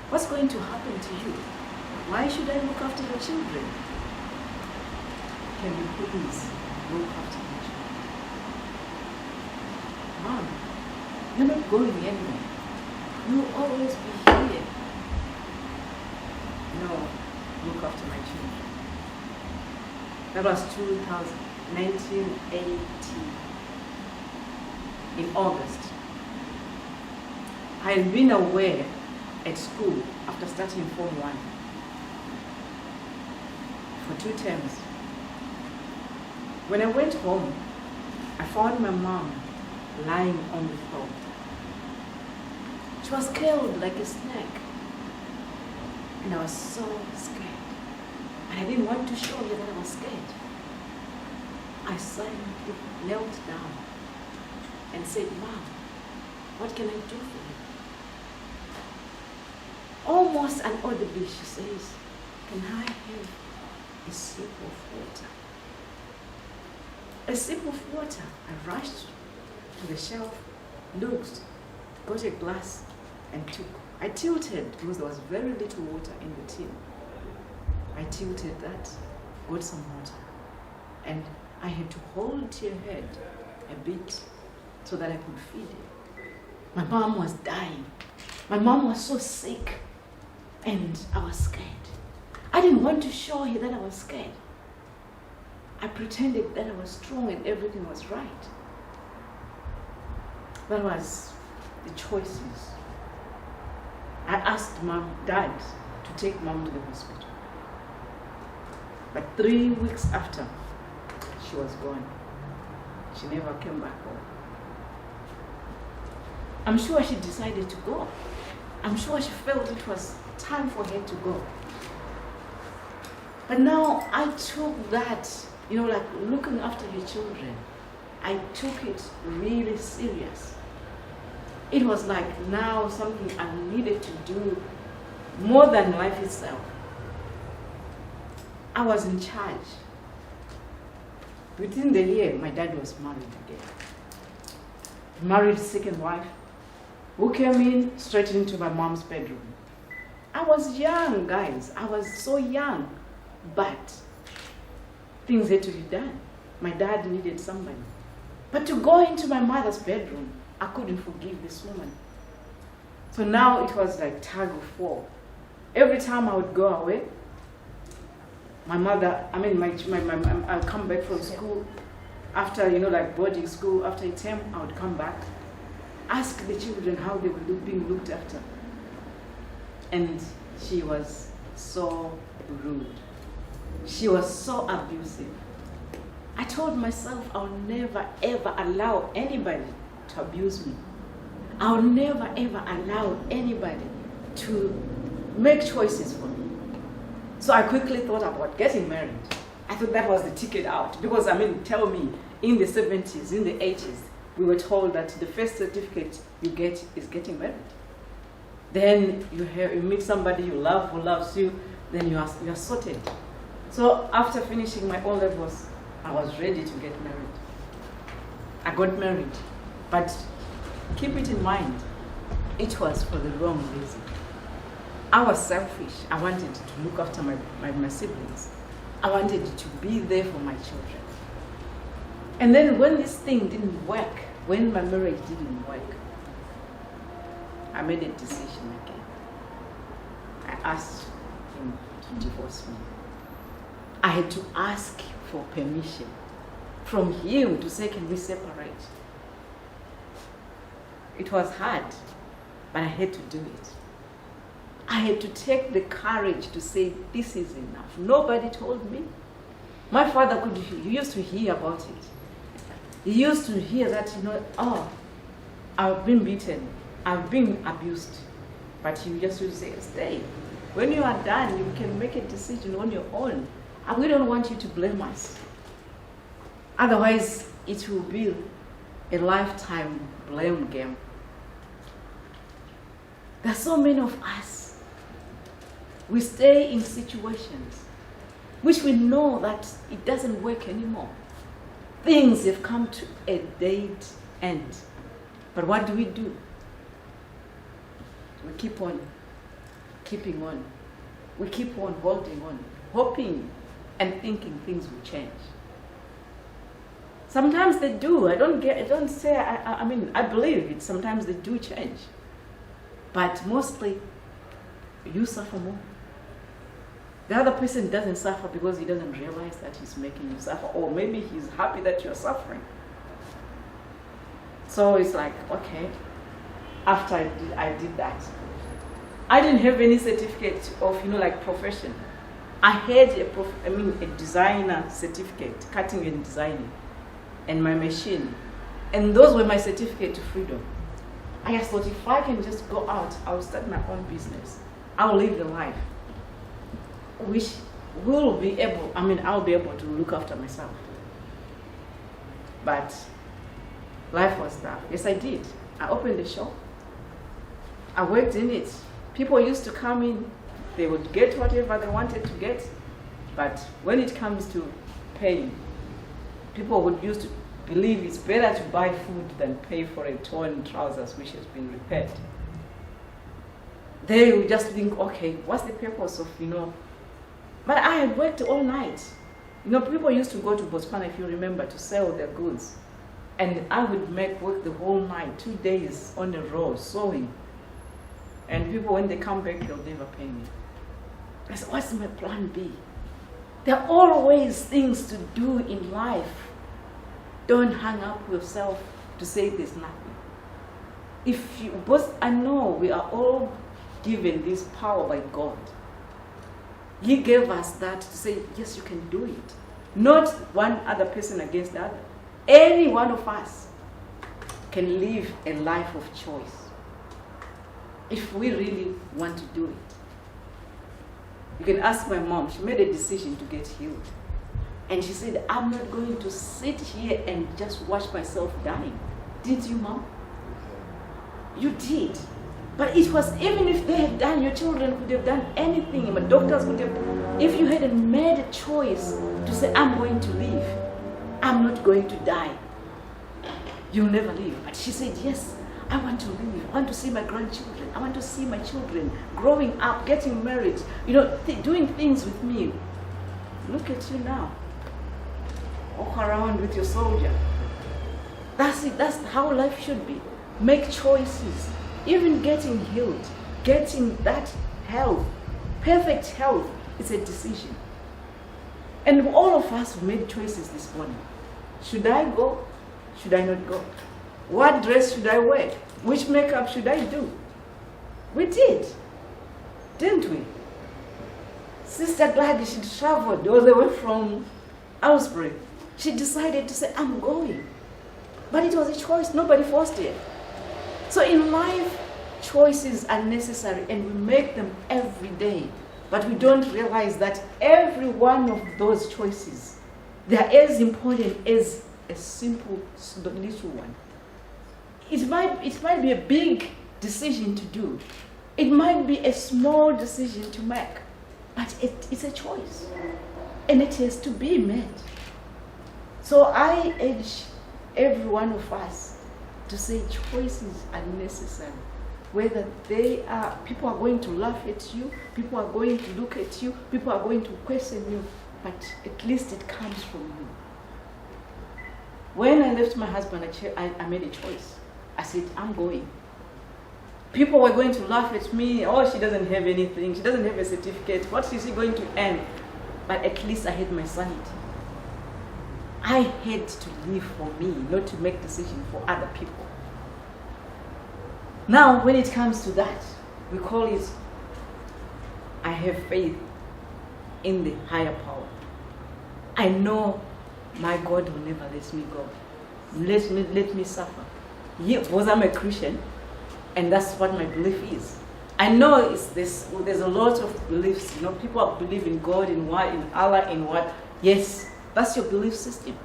What's going to happen to you? Why should I look after the children? Can you please look after the children? Mom, you're not going anywhere. You'll always be here. No, look after my children. That was 1980, in August. I had been away at school after starting Form 1 for 2 terms. When I went home, I found my mom lying on the floor. She was curled like a snake. And I was so scared. And I didn't want to show her that I was scared. I silently knelt down and said, Mom, what can I do for you? Almost inaudibly, she says, can I have a sip of water? A sip of water. I rushed to the shelf, looked, got a glass, and took. I tilted because there was very little water in the tin. I tilted that, got some water, and I had to hold her head a bit so that I could feed her. My mom was dying. My mom was so sick, and I was scared. I didn't want to show her that I was scared. I pretended that I was strong and everything was right. That was the choices. I asked Dad to take Mom to the hospital. But 3 weeks after, she was gone. She never came back home. I'm sure she decided to go. I'm sure she felt it was time for her to go. But now I took that, like looking after your children, I took it really serious. It was like now something I needed to do more than life itself. I was in charge. Within the year, my dad was married again. Married second wife, who came in straight into my mom's bedroom. I was young, guys. I was so young. But things had to be done. My dad needed somebody. But to go into my mother's bedroom, I couldn't forgive this woman. So now it was like tug of war. Every time I would go away, my mother, I'll come back from school after, like boarding school, after a term, I would come back, ask the children how they were being looked after. And she was so rude. She was so abusive. I told myself I'll never ever allow anybody to abuse me. I'll never ever allow anybody to make choices for me. So I quickly thought about getting married. I thought that was the ticket out. Because tell me, in the 70s, in the 80s, we were told that the first certificate you get is getting married. Then you meet somebody you love who loves you, then you are sorted. So after finishing my O-levels, I was ready to get married. I got married, but keep it in mind, it was for the wrong reason. I was selfish. I wanted to look after my siblings. I wanted to be there for my children. And then when this thing didn't work, when my marriage didn't work, I made a decision again. I asked him to divorce me. I had to ask for permission from him to say, can we separate? It was hard, but I had to do it. I had to take the courage to say, this is enough. Nobody told me. My father he used to hear about it. He used to hear that, I've been beaten, I've been abused. But he just would say, stay. When you are done, you can make a decision on your own. And we don't want you to blame us. Otherwise, it will be a lifetime blame game. There are so many of us. We stay in situations which we know that it doesn't work anymore. Things have come to a dead end. But what do? We keep on keeping on. We keep on holding on, hoping and thinking things will change. Sometimes they do. I believe it. Sometimes they do change. But mostly, you suffer more. The other person doesn't suffer because he doesn't realize that he's making you suffer. Or maybe he's happy that you're suffering. So it's like, okay, after I did that. I didn't have any certificate of, like profession. I had a designer certificate, cutting and designing, and my machine. And those were my certificate to freedom. I just thought, if I can just go out, I'll start my own business. I'll live the life, which I'll be able to look after myself. But life was tough. Yes, I did. I opened a shop. I worked in it. People used to come in, they would get whatever they wanted to get, but when it comes to paying, people would used to believe it's better to buy food than pay for a torn trousers which has been repaired. They would just think, okay, what's the purpose of, But I had worked all night. People used to go to Botswana, if you remember, to sell their goods. And I would work the whole night, 2 days on a row, sewing. And people, when they come back, they'll never pay me. I said, what's my plan B? There are always things to do in life. Don't hang up yourself to say there's nothing. I know we are all given this power by God. He gave us that to say, yes, you can do it. Not one other person against the other. Any one of us can live a life of choice if we really want to do it. You can ask my mom. She made a decision to get healed. And she said, I'm not going to sit here and just watch myself dying. Did you, Mom? You did. But it was, even if they had done, your children could have done anything. My doctors would have, if you hadn't made a choice to say, I'm going to live, I'm not going to die, you'll never live. But she said, yes, I want to live. I want to see my grandchildren. I want to see my children growing up, getting married, doing things with me. Look at you now. Walk around with your soldier. That's it. That's how life should be. Make choices. Even getting healed, getting that health, perfect health, is a decision. And all of us made choices this morning. Should I go? Should I not go? What dress should I wear? Which makeup should I do? We did, didn't we? Sister Gladys, she traveled all the way from Aylesbury. She decided to say, I'm going. But it was a choice. Nobody forced it. So in life, choices are necessary, and we make them every day. But we don't realize that every one of those choices, they are as important as a simple little one. It might be a big decision to do. It might be a small decision to make. But it's a choice. And it has to be made. So I urge every one of us to say choices are necessary. Whether people are going to laugh at you, people are going to look at you, people are going to question you, but at least it comes from you. When I left my husband, I made a choice. I said, I'm going. People were going to laugh at me. Oh, she doesn't have anything. She doesn't have a certificate. What is she going to earn? But at least I had my sanity. I had to live for me, not to make decisions for other people. Now, when it comes to that, we call it, I have faith in the higher power. I know my God will never let me go. Let me suffer. Because I'm a Christian, and that's what my belief is. I know there's a lot of beliefs. People believe in God, in Allah, in what. Yes, that's your belief system.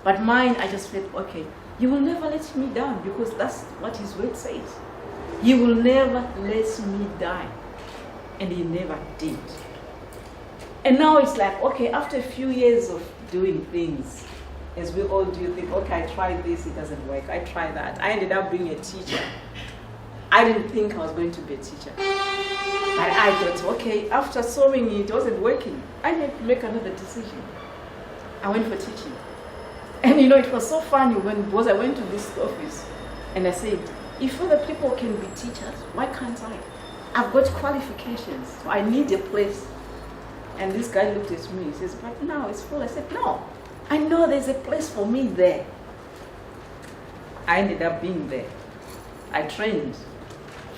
But mine, I just felt, okay, you will never let me down, because that's what His word says. He will never let me die. And He never did. And now it's like, okay, after a few years of doing things, as we all do, think, okay, I tried this, it doesn't work. I tried that. I ended up being a teacher. I didn't think I was going to be a teacher. But I thought, okay, after sewing it wasn't working. I had to make another decision. I went for teaching. And it was so funny because I went to this office and I said, if other people can be teachers, why can't I? I've got qualifications, so I need a place. And this guy looked at me, he says, but now it's full. I said, no, I know there's a place for me there. I ended up being there. I trained,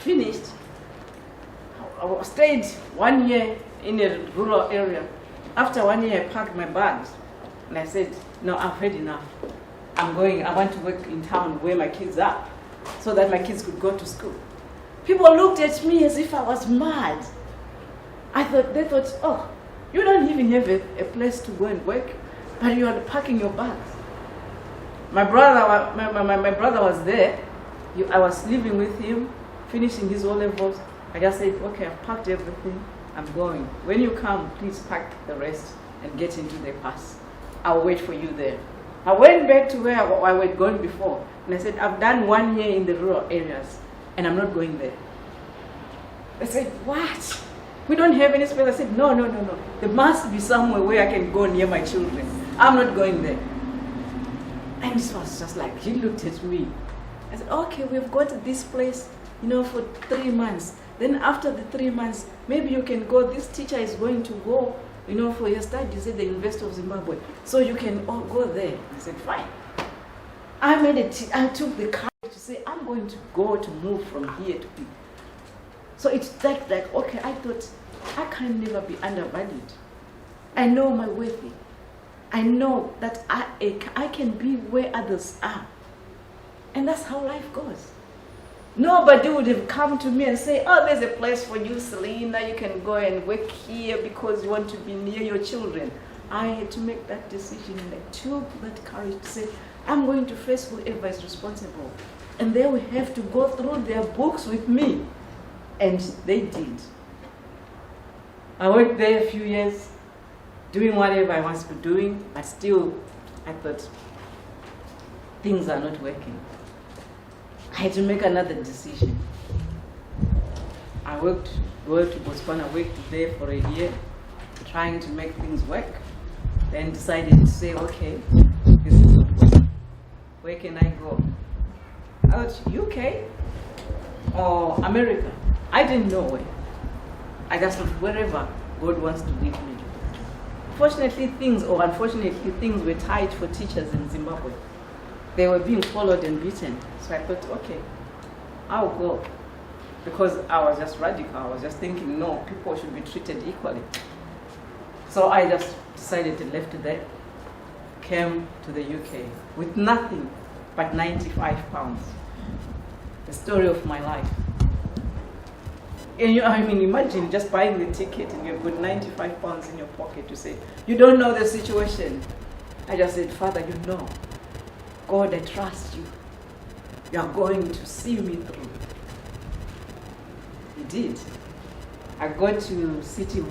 finished. I stayed 1 year in a rural area. After 1 year, I packed my bags. And I said, no, I've had enough. I want to work in town where my kids are, so that my kids could go to school. People looked at me as if I was mad. They thought, oh, you don't even have a place to go and work, but you are packing your bags. My brother was there. I was living with him, finishing his O-levels. I just said, okay, I've packed everything. I'm going. When you come, please pack the rest and get into the bus. I'll wait for you there. I went back to where I was going before, and I said, I've done 1 year in the rural areas, and I'm not going there. They said, what? We don't have any space. I said, no. There must be somewhere where I can go near my children. I'm not going there. And it was just like, he looked at me. I said, okay, we've got this place, for 3 months. Then after the 3 months, maybe you can go. This teacher is going to go, for your studies at the University of Zimbabwe. So you can all go there. I said, fine. I took the courage to say, I'm going to go to move from here to here. So it's like, okay, I thought, I can never be undervalued. I know my worth. I know that I can be where others are. And that's how life goes. Nobody would have come to me and say, oh, there's a place for you, Selina. You can go and work here because you want to be near your children. I had to make that decision, and I took that courage to say, I'm going to face whoever is responsible. And they will have to go through their books with me. And they did. I worked there a few years, doing whatever I was doing, but still, I thought, things are not working. I had to make another decision. I went to Botswana, worked there for a year, trying to make things work. Then decided to say, okay, this is not working. Where can I go? I thought, UK or America. I didn't know where. I just thought wherever God wants to lead me. Fortunately, unfortunately, things were tight for teachers in Zimbabwe. They were being followed and beaten. So I thought, okay, I'll go. Because I was just radical. I was just thinking, no, people should be treated equally. So I just decided to leave there, came to the UK with nothing but £95. The story of my life. And imagine just buying the ticket and you've got £95 in your pocket to say, you don't know the situation. I just said, Father, you know. God, I trust you. You are going to see me through. He did. I got to City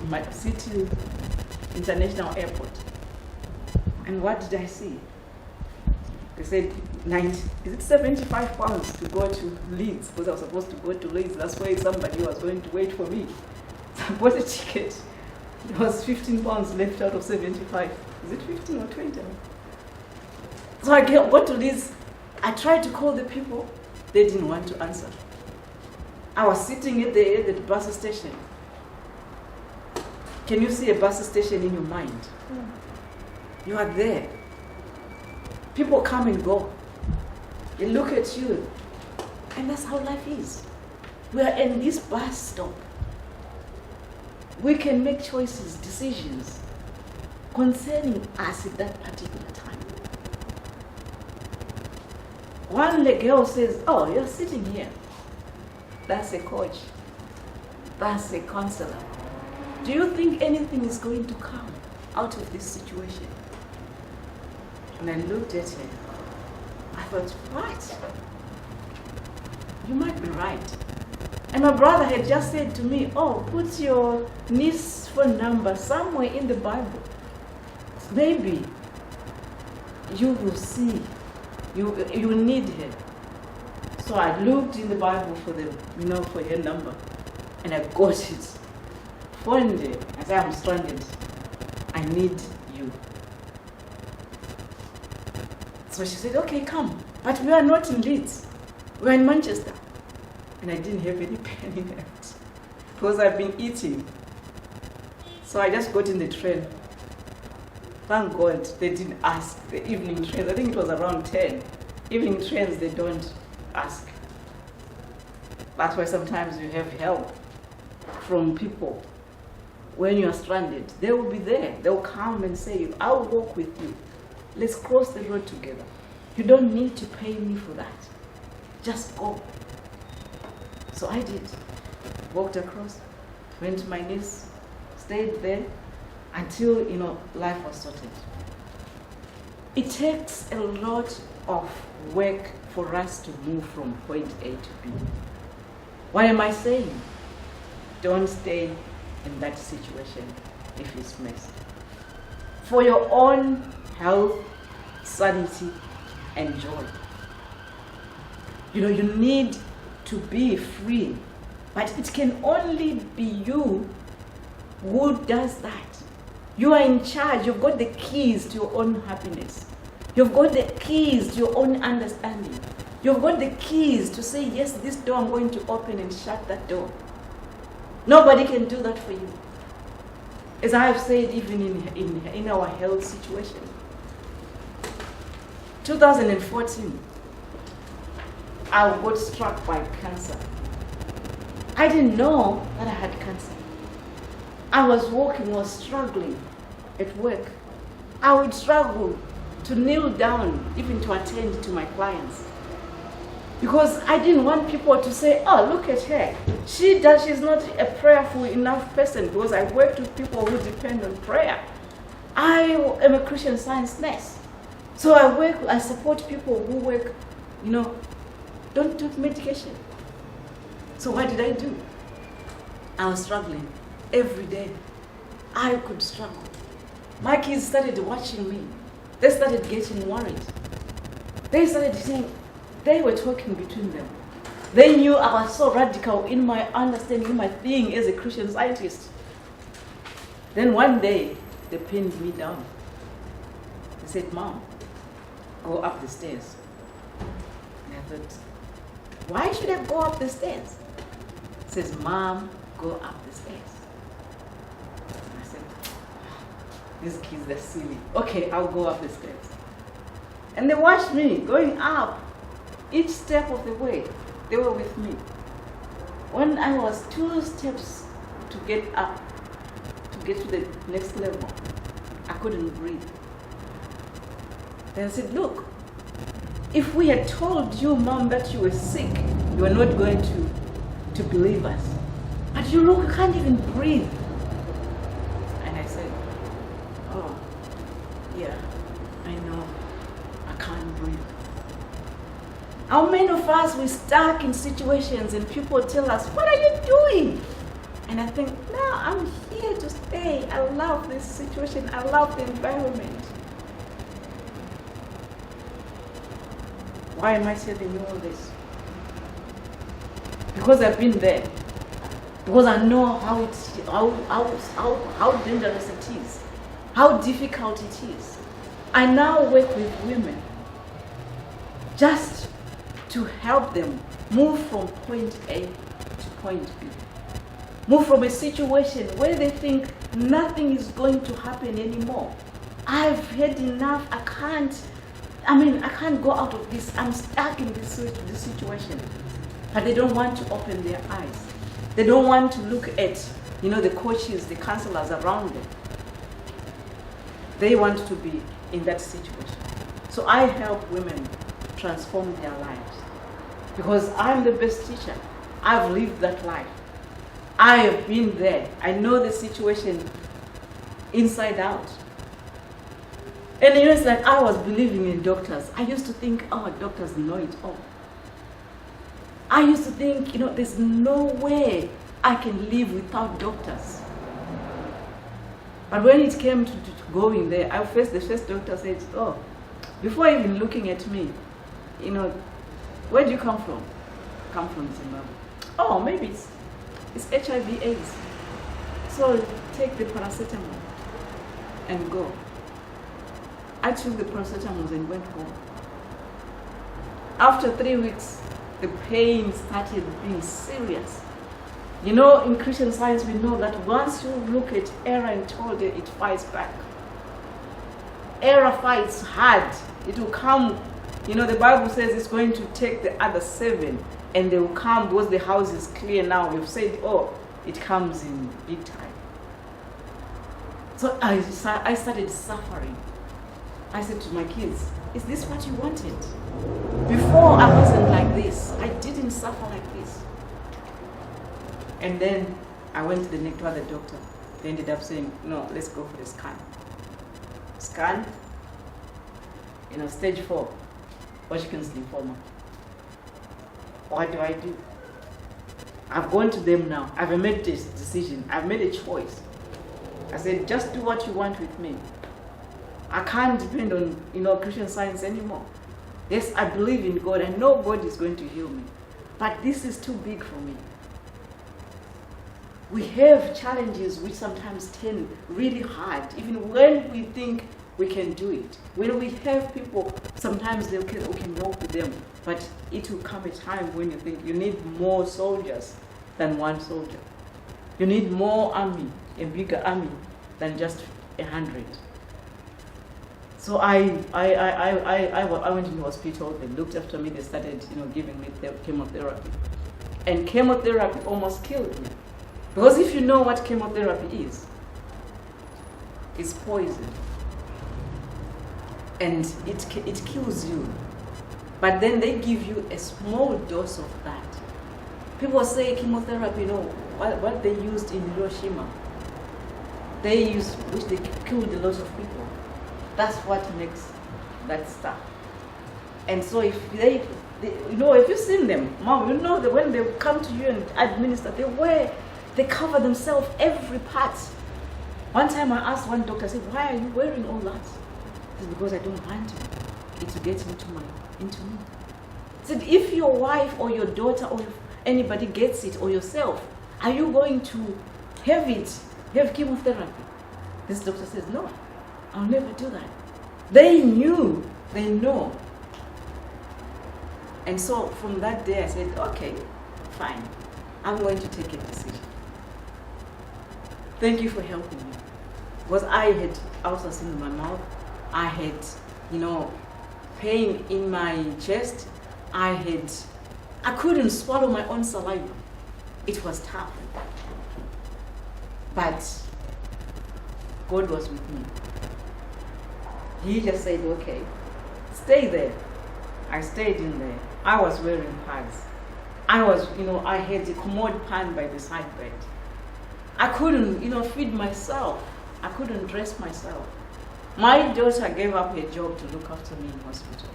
International Airport. And what did I see? They said, is it £75 to go to Leeds? Because I was supposed to go to Leeds. That's where somebody was going to wait for me. So I bought a ticket. There was £15 left out of 75. Is it 15 or 20? So I got to Leeds. I tried to call the people. They didn't want to answer. I was sitting at the bus station. Can you see a bus station in your mind? You are there. People come and go. They look at you. And that's how life is. We are in this bus stop. We can make choices, decisions concerning us at that particular time. One girl says, oh, you're sitting here. That's a coach. That's a counselor. Do you think anything is going to come out of this situation? And I looked at her. I thought, what? You might be right. And my brother had just said to me, oh, put your niece's phone number somewhere in the Bible. Maybe you will see. You need her. So I looked in the Bible for for her number. And I got it. One day, I said, I'm stranded. I need you. So she said, okay, come. But we are not in Leeds. We are in Manchester. And I didn't have any penny left because I've been eating. So I just got in the train. Thank God they didn't ask the evening trains. I think it was around 10. Evening trains, they don't ask. That's why sometimes you have help from people. When you are stranded, they will be there. They will come and say, I'll walk with you. Let's cross the road together. You don't need to pay me for that. Just go. So I did. Walked across, went to my niece, stayed there until, life was sorted. It takes a lot of work for us to move from point A to B. What am I saying? Don't stay in that situation if it's messy. For your own health, sanity, and joy. You need to be free, but it can only be you who does that. You are in charge. You've got the keys to your own happiness. You've got the keys to your own understanding. You've got the keys to say, yes, this door I'm going to open and shut that door. Nobody can do that for you. As I have said, even in our health situation. 2014, I got struck by cancer. I didn't know that I had cancer. I was walking, was struggling at work. I would struggle to kneel down, even to attend to my clients. Because I didn't want people to say, oh, look at her. She's not a prayerful enough person, because I worked with people who depend on prayer. I am a Christian Science nurse. So I support people who work, don't take medication. So what did I do? I was struggling every day. I could struggle. My kids started watching me. They started getting worried. They started saying, they were talking between them. They knew I was so radical in my understanding, in my being as a Christian Scientist. Then one day, they pinned me down. They said, Mom, go up the stairs. And I thought, why should I go up the stairs? It says, Mom, go up the stairs. And I said, these kids, they're silly. Okay, I'll go up the stairs. And they watched me going up. Each step of the way, they were with me. When I was 2 steps to get up, to get to the next level, I couldn't breathe. Then I said, look, if we had told you, Mom, that you were sick, you were not going to believe us. But you look, you can't even breathe. And I said, oh, yeah, I know, I can't breathe. How many of us, we're stuck in situations and people tell us, what are you doing? And I think, no, I'm here to stay. I love this situation. I love the environment. Why am I telling you all this? Because I've been there. Because I know how dangerous it is. How difficult it is. I now work with women just to help them move from point A to point B. Move from a situation where they think nothing is going to happen anymore. I've had enough. I can't go out of this. I'm stuck in this situation. But they don't want to open their eyes. They don't want to look at, the coaches, the counselors around them. They want to be in that situation. So I help women transform their lives. Because I'm the best teacher. I've lived that life. I have been there. I know the situation inside out. And it's like I was believing in doctors. I used to think, oh, doctors know it all. I used to think, there's no way I can live without doctors. But when it came to going there, the first doctor said, oh, before even looking at me, where do you come from? Come from Zimbabwe. Oh, maybe It's HIV AIDS. So take the paracetamol and go. I took the paracetamol and went home. After 3 weeks, the pain started being serious. You know, in Christian Science, we know that once you look at error and told it fights back. Error fights hard. It will come, you know, the Bible says it's going to take the other 7 and they will come because the house is clear now. We've said, oh, it comes in big time. So I started suffering. I said to my kids, is this what you wanted? Before I wasn't like this. I didn't suffer like this. And then I went to the other doctor. They ended up saying, no, let's go for the scan. Scan, you know, stage 4, Hodgkin's lymphoma. What do I do? I've gone to them now. I've made this decision. I've made a choice. I said, just do what you want with me. I can't depend on, you know, Christian Science anymore. Yes, I believe in God. I know God is going to heal me. But this is too big for me. We have challenges which sometimes turn really hard, even when we think we can do it. When we have people, sometimes we can walk with them, but it will come a time when you think you need more soldiers than one soldier. You need more army, a bigger army than just 100. So I went to the hospital. They looked after me. They started, you know, giving me chemotherapy, and chemotherapy almost killed me. Because if you know what chemotherapy is, it's poison. And it kills you. But then they give you a small dose of that. People say chemotherapy, you know, what they used in Hiroshima, which they killed a lot of people. That's what makes that stuff. And so if they you know, if you've seen them, Mom, you know that when they come to you and administer, they cover themselves every part. One time I asked one doctor, I said, why are you wearing all that? He said, because I don't want it to get into me. I said, if your wife or your daughter or anybody gets it, or yourself, are you going to have chemotherapy? This doctor says, no, I'll never do that. They know. And so from that day I said, okay, fine, I'm going to take a decision. Thank you for helping me. Because I had ulcers in my mouth, I had, you know, pain in my chest, I couldn't swallow my own saliva. It was tough. But God was with me. He just said, okay, stay there. I stayed in there. I was wearing pads. I had a commode pan by the side bed. I couldn't, feed myself. I couldn't dress myself. My daughter gave up her job to look after me in hospital.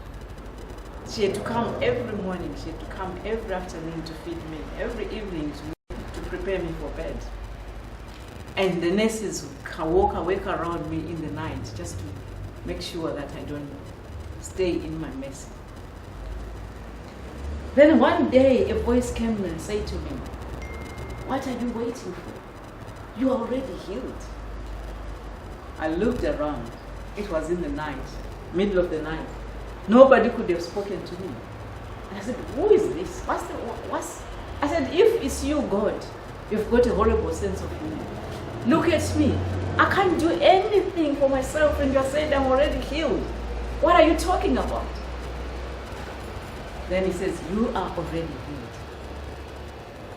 She had to come every morning. She had to come every afternoon to feed me, every evening to prepare me for bed. And the nurses would wake around me in the night just to make sure that I don't stay in my mess. Then one day a voice came and said to me, "What are you waiting for? You are already healed." I looked around. It was in the night, middle of the night. Nobody could have spoken to me. And I said, "Who is this? What's?" I said, "If it's you, God, you've got a horrible sense of humor. Look at me. I can't do anything for myself, and you're saying I'm already healed. What are you talking about?" Then he says, "You are already healed."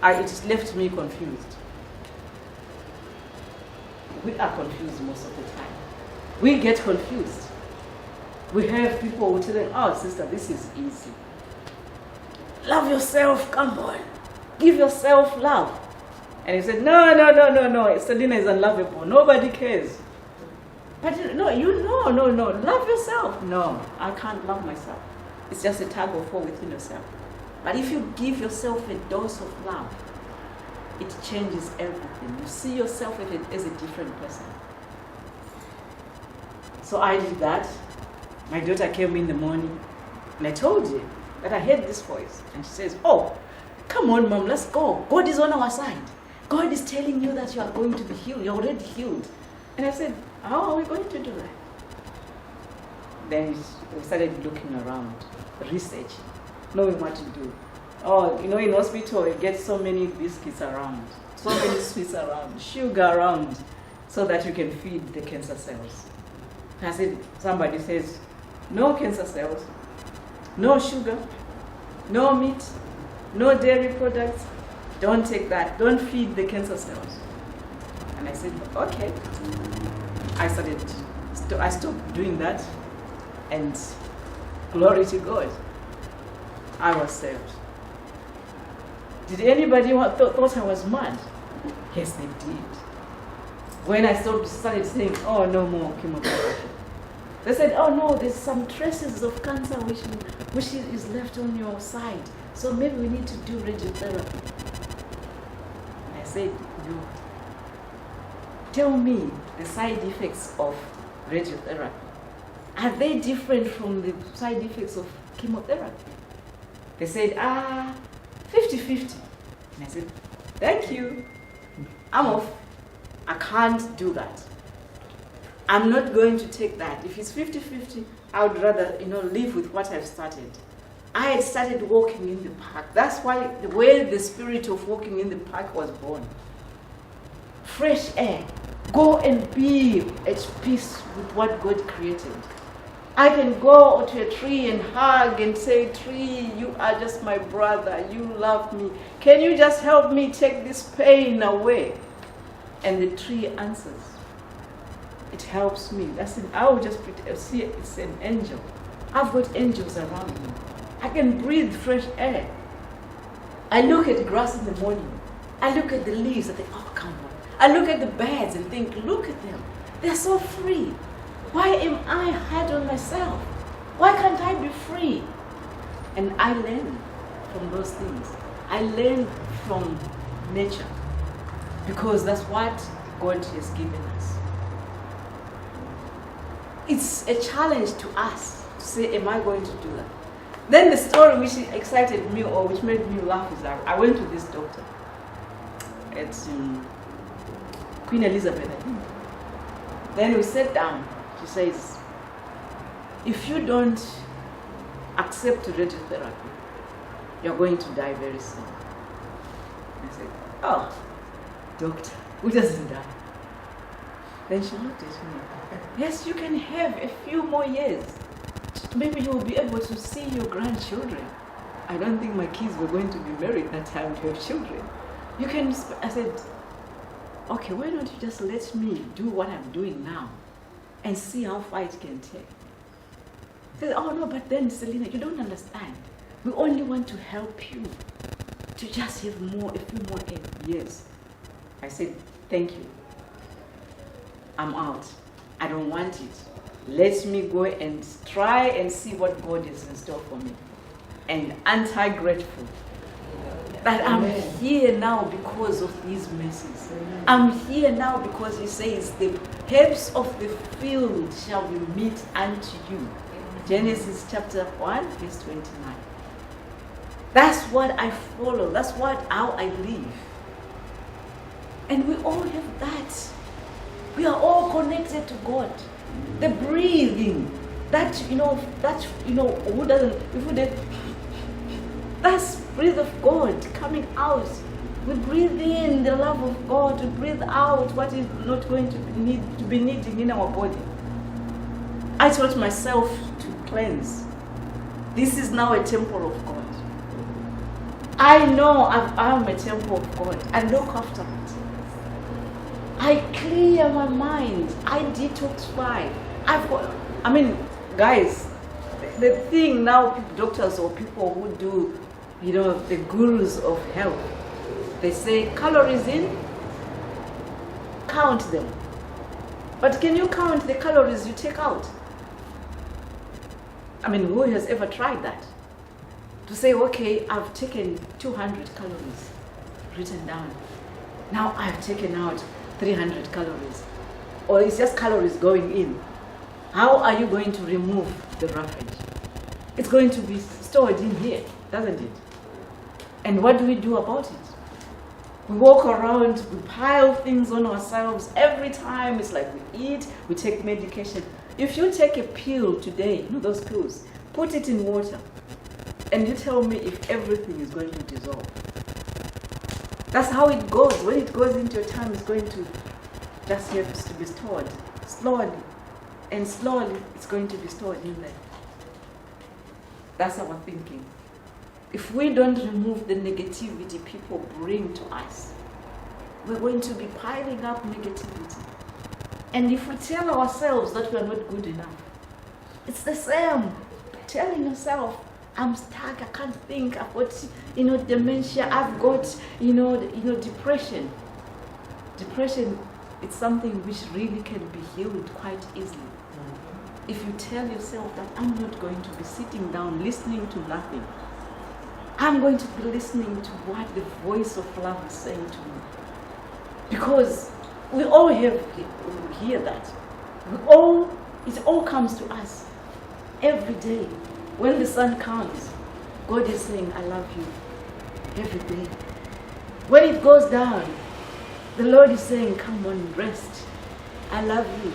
It left me confused. We are confused most of the time. We get confused. We have people who tell them, "Oh, sister, this is easy. Love yourself, come on. Give yourself love." And he said, No, Selina is unlovable. Nobody cares. But no, love yourself. No, I can't love myself. It's just a tug of war within yourself. But if you give yourself a dose of love, it changes everything. You see yourself as a different person. So I did that. My daughter came in the morning, and I told you that I heard this voice. And she says, "Oh, come on, Mom, let's go. God is on our side. God is telling you that you are going to be healed. You're already healed. And I said, how are we going to do that? Then we started looking around, researching, knowing what to do. Oh, you know, in hospital, you get so many biscuits around, so many sweets around, sugar around, so that you can feed the cancer cells. I said, somebody says, no cancer cells, no sugar, no meat, no dairy products. Don't take that. Don't feed the cancer cells. And I said, okay. I stopped doing that, and glory to God, I was saved. Did anybody thought I was mad? Yes, they did. When I started saying, oh, no more chemotherapy, they said, oh no, there's some traces of cancer which is left on your side, so maybe we need to do radiotherapy. I said, no. Tell me the side effects of radiotherapy. Are they different from the side effects of chemotherapy? They said, 50-50. And I said, thank you. I'm off. I can't do that. I'm not going to take that. If it's 50-50, I would rather, live with what I've started. I had started walking in the park. That's where the spirit of walking in the park was born. Fresh air. Go and be at peace with what God created. I can go to a tree and hug and say, tree, you are just my brother. You love me. Can you just help me take this pain away? And the tree answers. It helps me. I will just see it's an angel. I've got angels around me. I can breathe fresh air. I look at the grass in the morning. I look at the leaves and think, oh, come on. I look at the birds and think, look at them. They're so free. Why am I hard on myself? Why can't I be free? And I learn from those things. I learn from nature, because that's what God has given us. It's a challenge to us to say, am I going to do that? Then the story which excited me or which made me laugh is that I went to this doctor. It's Queen Elizabeth, I think. Then we sat down. She says, if you don't accept radiotherapy, you're going to die very soon. I said, oh, doctor, who doesn't die? Then she looked at me. Yes, you can have a few more years. Maybe you will be able to see your grandchildren. I don't think my kids were going to be married that time to have children. You can, I said, okay, why don't you just let me do what I'm doing now and see how far it can take? He said, oh no, but then Selina, you don't understand. We only want to help you to just have a few more years. I said, thank you. I'm out. I don't want it. Let me go and try and see what God is in store for me. And anti-grateful that I'm here now because of these mercies. I'm here now because he says the herbs of the field shall be meat unto you. Genesis chapter 1 verse 29. That's what I follow. That's how I live. And we all have that. We are all connected to God. The breathing, who doesn't, that's breath of God coming out. We breathe in the love of God. We breathe out what is not going to be needing in our body. I taught myself to cleanse. This is now a temple of God. I know I am a temple of God. I look after it. I clear my mind. I detoxify. Guys, the thing now, doctors or people who do, the gurus of health, they say calories in, count them. But can you count the calories you take out? Who has ever tried that? To say, okay, I've taken 200 calories, written down. Now I've taken out 300 calories. Or it's just calories going in. How are you going to remove the roughage? It's going to be stored in here, doesn't it? And what do we do about it? We walk around, we pile things on ourselves. Every time it's like we eat, we take medication. If you take a pill today, you know those pills, put it in water, and you tell me if everything is going to dissolve. That's how it goes. When it goes into your tongue, it's going to just have to be stored. Slowly and slowly, it's going to be stored in there. That's our thinking. If we don't remove the negativity people bring to us, we're going to be piling up negativity. And if we tell ourselves that we are not good enough, it's the same. Telling yourself, I'm stuck, I can't think, I've got, dementia, I've got, depression. Depression, it's something which really can be healed quite easily. If you tell yourself that I'm not going to be sitting down listening to nothing, I'm going to be listening to what the voice of love is saying to me. Because we all hear that. It all comes to us every day. When the sun comes, God is saying, I love you every day. When it goes down, the Lord is saying, come on, rest. I love you.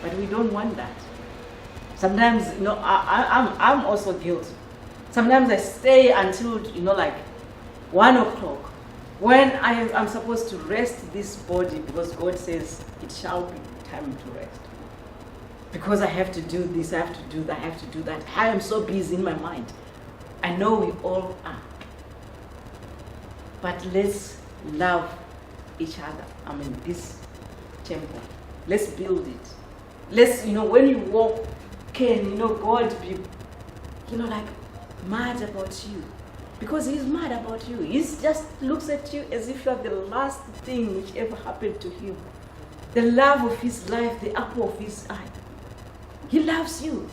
But we don't want that. Sometimes, I'm also guilty. Sometimes I stay until, 1 o'clock. When I'm supposed to rest this body, because God says it shall be time to rest. Because I have to do this, I have to do that, I have to do that. I am so busy in my mind. I know we all are. But let's love each other. This temple. Let's build it. Let's, when you walk, can, God be, mad about you. Because he's mad about you. He just looks at you as if you are the last thing which ever happened to him. The love of his life, the apple of his eye. He loves you.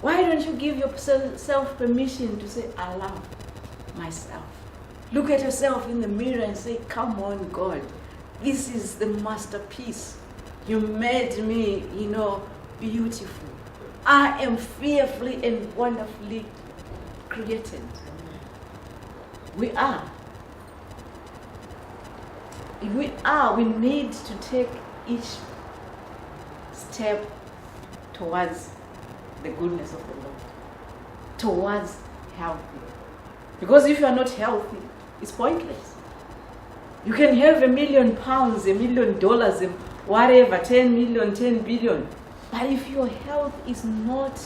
Why don't you give yourself permission to say, I love myself? Look at yourself in the mirror and say, come on, God. This is the masterpiece. You made me, beautiful. I am fearfully and wonderfully created. We are. If we are, we need to take each step towards the goodness of the Lord, towards healthy. Because if you are not healthy, it's pointless. You can have £1 million, $1 million, whatever, 10 million, 10 billion. But if your health is not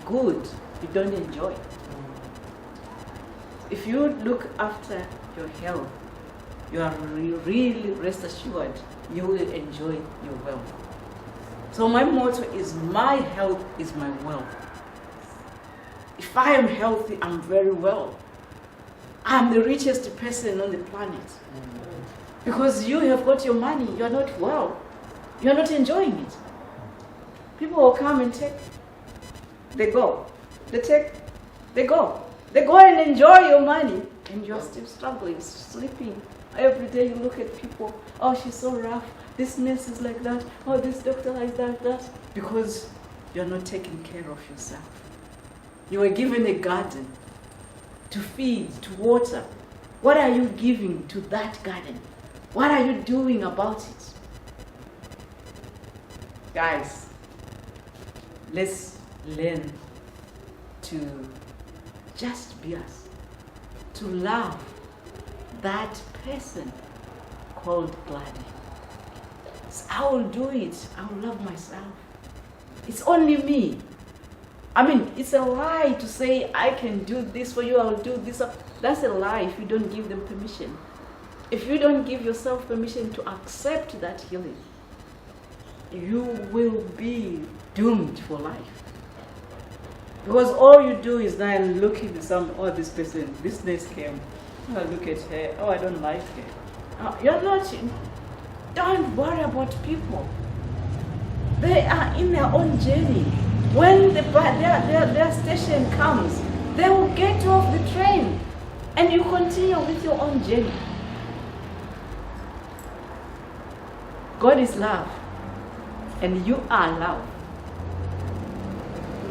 good, you don't enjoy it. If you look after your health, you are really rest assured you will enjoy your wealth. So my motto is, my health is my wealth. If I am healthy, I'm very well. I'm the richest person on the planet. Because you have got your money, you're not well. You're not enjoying it. People will come and take, they go. They take, they go. They go and enjoy your money, and you're still struggling, sleeping. Every day you look at people, oh, she's so rough. This nurse is like that. Oh, this doctor is like that. Because you're not taking care of yourself. You were given a garden to feed, to water. What are you giving to that garden? What are you doing about it? Guys, let's learn to just be us. To love that person called Gladys. I will do it. I will love myself. It's only me. It's a lie to say, I can do this for you, I will do this. That's a lie if you don't give them permission. If you don't give yourself permission to accept that healing, you will be doomed for life. Because all you do is now looking at this person, this nurse came, oh, look at her, oh, I don't like her. You're not, don't worry about people. They are in their own journey. When their station comes, they will get off the train and you continue with your own journey. God is love and you are love.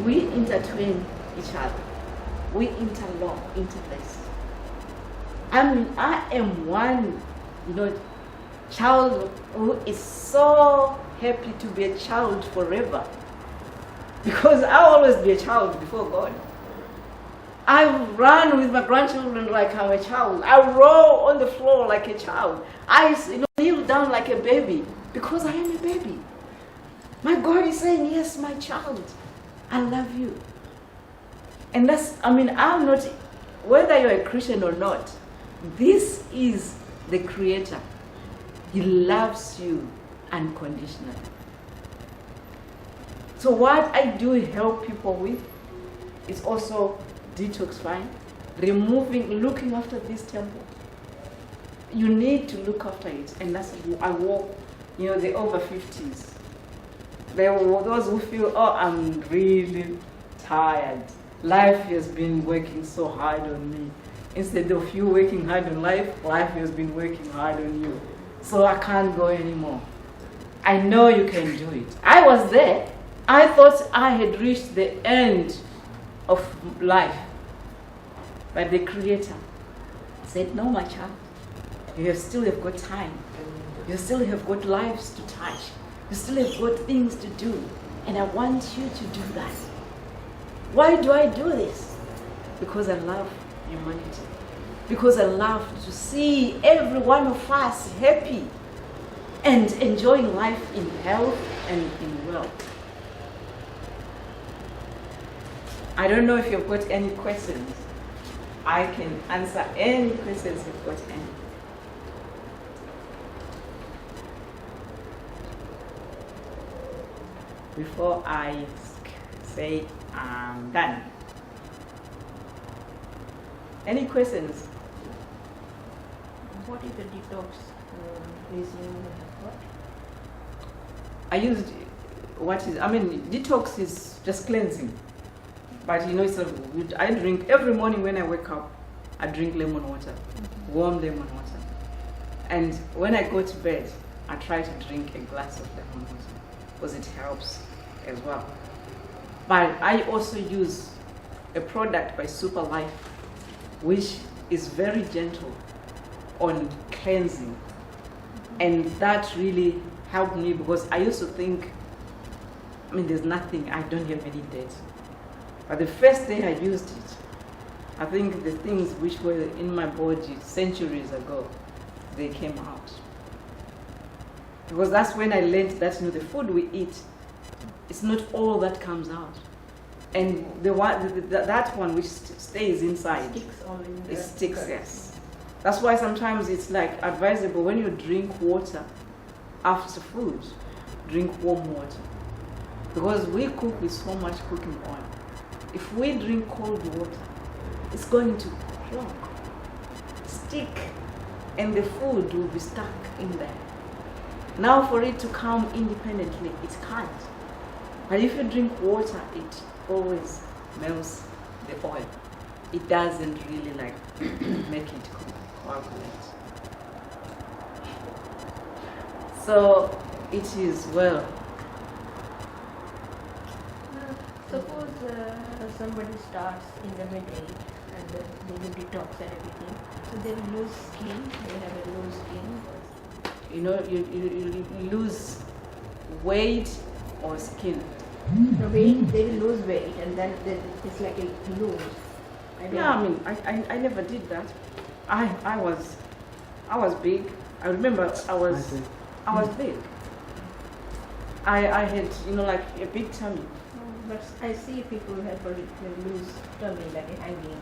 We intertwine each other. We interlock, interlace. I am one, child who is so happy to be a child forever. Because I'll always be a child before God. I run with my grandchildren like I'm a child. I roll on the floor like a child. I kneel down like a baby because I am a baby. My God is saying, yes, my child, I love you. And I'm not, whether you're a Christian or not, this is the Creator. He loves you unconditionally. So what I do help people with is also detoxifying, looking after this temple. You need to look after it, and that's I walk, the over 50s. There were those who feel, oh, I'm really tired. Life has been working so hard on me. Instead of you working hard on life, life has been working hard on you. So I can't go anymore. I know you can do it. I was there. I thought I had reached the end of life. But the Creator said, no, my child, you still have got time. You still have got lives to touch. You still have got things to do. And I want you to do that. Why do I do this? Because I love humanity. Because I love to see every one of us happy and enjoying life in health and in wealth. I don't know if you've got any questions. I can answer any questions you've got any. Before I say I'm done. Any questions? What is the detox using what? I used detox is just cleansing. But I drink every morning when I wake up, I drink lemon water, warm lemon water. And when I go to bed, I try to drink a glass of lemon water because it helps as well. But I also use a product by Super Life, which is very gentle on cleansing. And that really helped me because I used to think, there's nothing, I don't have any dirt. But the first day I used it, I think the things which were in my body centuries ago, they came out. Because that's when I learned that the food we eat, it's not all that comes out. And that one which stays inside, it sticks, yes. That's why sometimes it's advisable when you drink water after food, drink warm water. Because we cook with so much cooking oil. If we drink cold water, it's going to clog, stick, and the food will be stuck in there. Now for it to come independently, it can't. But if you drink water, it always melts the oil. It doesn't really make it coagulate. So it is well. Suppose somebody starts in the mid-age and they will detox and everything, so they will lose skin, they have a loose skin. You lose weight or skin. The weight, they will lose weight and then it's like a lose. I never did that. I was big. I remember I was big. I had a big tummy. But I see people have a loose tummy, like a hanging.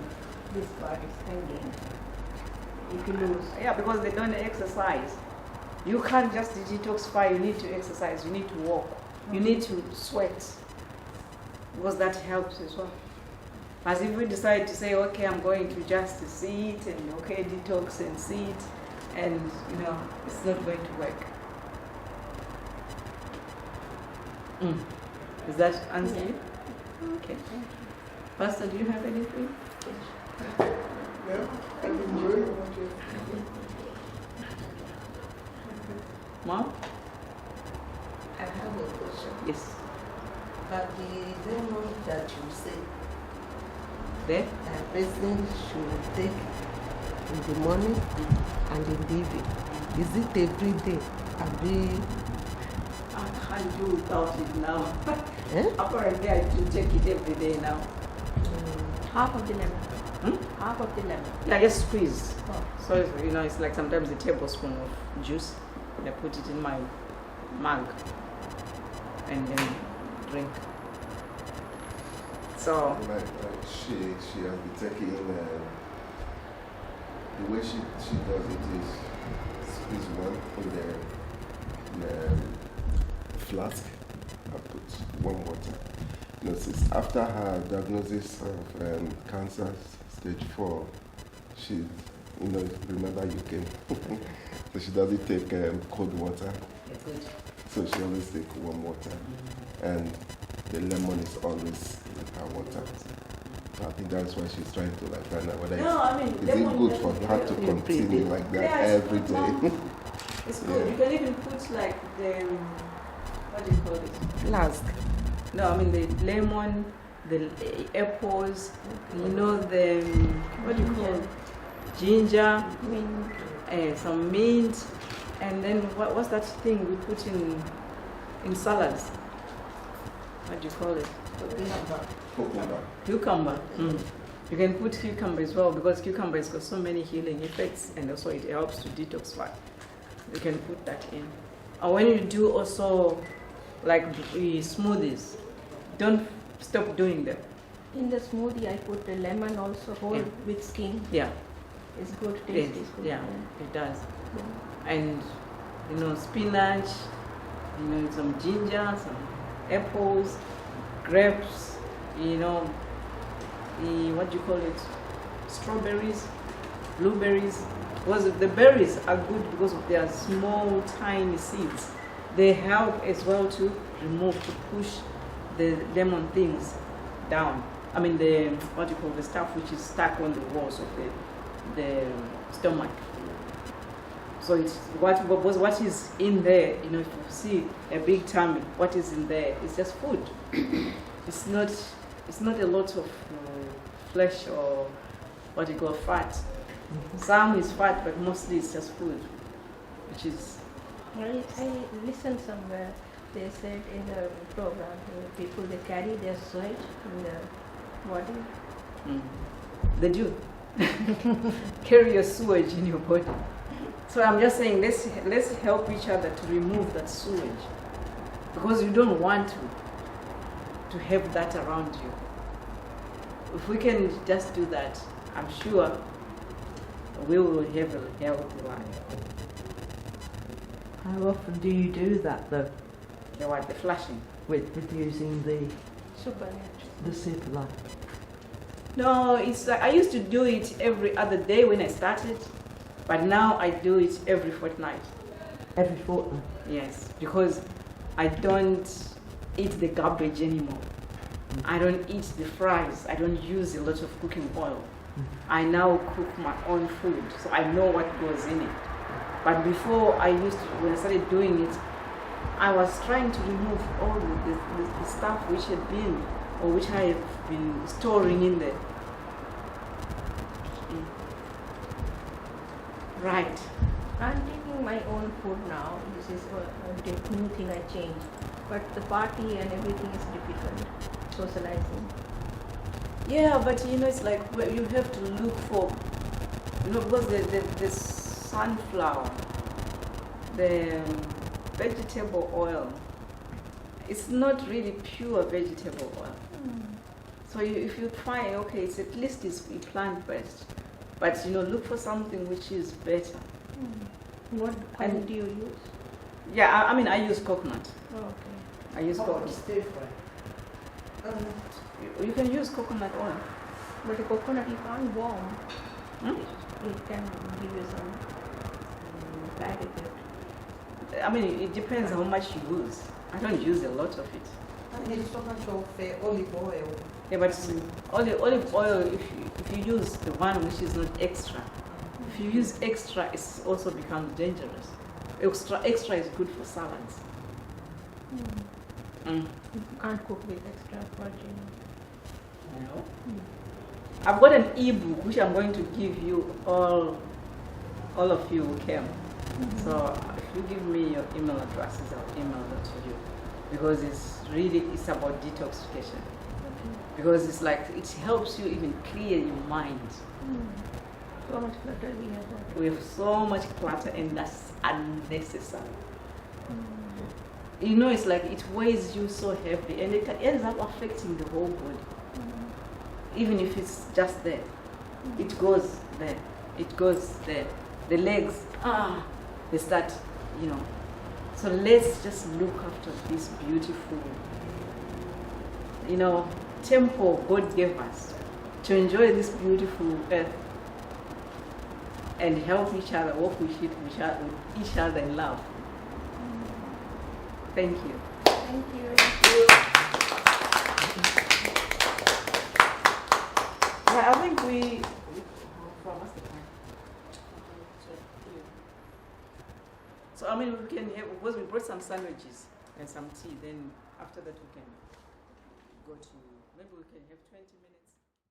This part is hanging. If you lose. Yeah, because they don't exercise. You can't just detoxify. You need to exercise. You need to walk. You need to sweat. Because that helps as well. As if we decide to say, okay, I'm going to just sit and detox and sit, and it's not going to work. Does that answer you? Okay. Pastor, do you have anything? Yeah, I enjoy what you Mom? I have a question. Yes. But the demon that you say There? a person should take in the morning and in the evening. Is it every day? I can't do without it now. Eh? Apparently, I have to take it every day now. Half of the lemon. Half of the lemon. Yeah, just squeeze. Oh. So, it's like sometimes a tablespoon of juice, and I put it in my mug and then drink. So, She has been taking, the way she does it is squeeze one in the flask and put warm water. Since after her diagnosis of cancer stage 4, she, remember you came, so she doesn't take cold water. good. So she always takes warm water, and the lemon is always in her water. So I think that's why she's trying to find out whether is it good for her to continue like that every day. It's good. You can even put like the, what do you call it? Flask. No, I mean the lemon, the apples, the, what do you call it? Ginger, Mint. some mint, and then what's that thing we put in salads? What do you call it? Cucumber. You can put cucumber as well, because cucumber has got so many healing effects, and also it helps to detoxify. You can put that in. Or when you do also like smoothies, don't stop doing them. In the smoothie, I put the lemon also whole with skin. Yeah, It's good. Taste is good. yeah, it does. Yeah. And spinach, some ginger, some apples, grapes, what do you call it? Strawberries, blueberries. Because the berries are good because of their small, tiny seeds. They help as well to push the lemon things down. I mean the stuff which is stuck on the walls of the stomach. So it's what is in there, if you see a big tummy, what is in there? It's just food. It's not a lot of flesh or fat. Some is fat, but mostly it's just food, which is. I listened somewhere. They said in the program, people they carry their sweat in the body. They do. Carry your sewage in your body. So I'm just saying, let's help each other to remove that sewage, because you don't want to have that around you. If we can just do that, I'm sure we will have a healthy life. How often do you do that though? The flushing. With using the Supernatural. super light? No, it's like I used to do it every other day when I started, but now I do it every fortnight. Every fortnight? Yes, because I don't eat the garbage anymore. I don't eat the fries. I don't use a lot of cooking oil. I now cook my own food, so I know what goes in it. But before when I started doing it, I was trying to remove all the stuff which had been, or which I have been storing in there. Right. I'm taking my own food now. This is a new thing I changed. But the party and everything is difficult. Socializing. Yeah, but it's like you have to look for, because the sunflower, the vegetable oil, it's not really pure vegetable oil. So if you try, it's at least it's plant-based, but look for something which is better. What oil do you use? Yeah, I use coconut. Oh, okay. I use coconut. Stir fry. You can use coconut oil. But the coconut you can't warm. It can give you some bad effect. I mean, it depends how much you use. I don't use a lot of it. And there's so much of olive oil. Yeah, but olive oil, if you use the one which is not extra, if you use extra, it's also becomes dangerous. Extra is good for salads. You can't cook with extra virgin. No. I've got an ebook which I'm going to give you all of you who came. So if you give me your email addresses, I'll email them to you, because it's about detoxification. Because it's like it helps you even clear your mind. So much clutter we have. We have so much clutter, and that's unnecessary. You know, it's like it weighs you so heavy, and it ends up affecting the whole body. Even if it's just there, it goes there, it goes there. The legs, they start, you know. So let's just look after this beautiful, you know, temple God gave us to enjoy this beautiful earth and help each other, walk with each other in love. Thank you. Thank you. Yeah, I think we. What's the time? So I mean, we can have, because we brought some sandwiches and some tea. Then after that, we can go to, maybe we can have 20 minutes.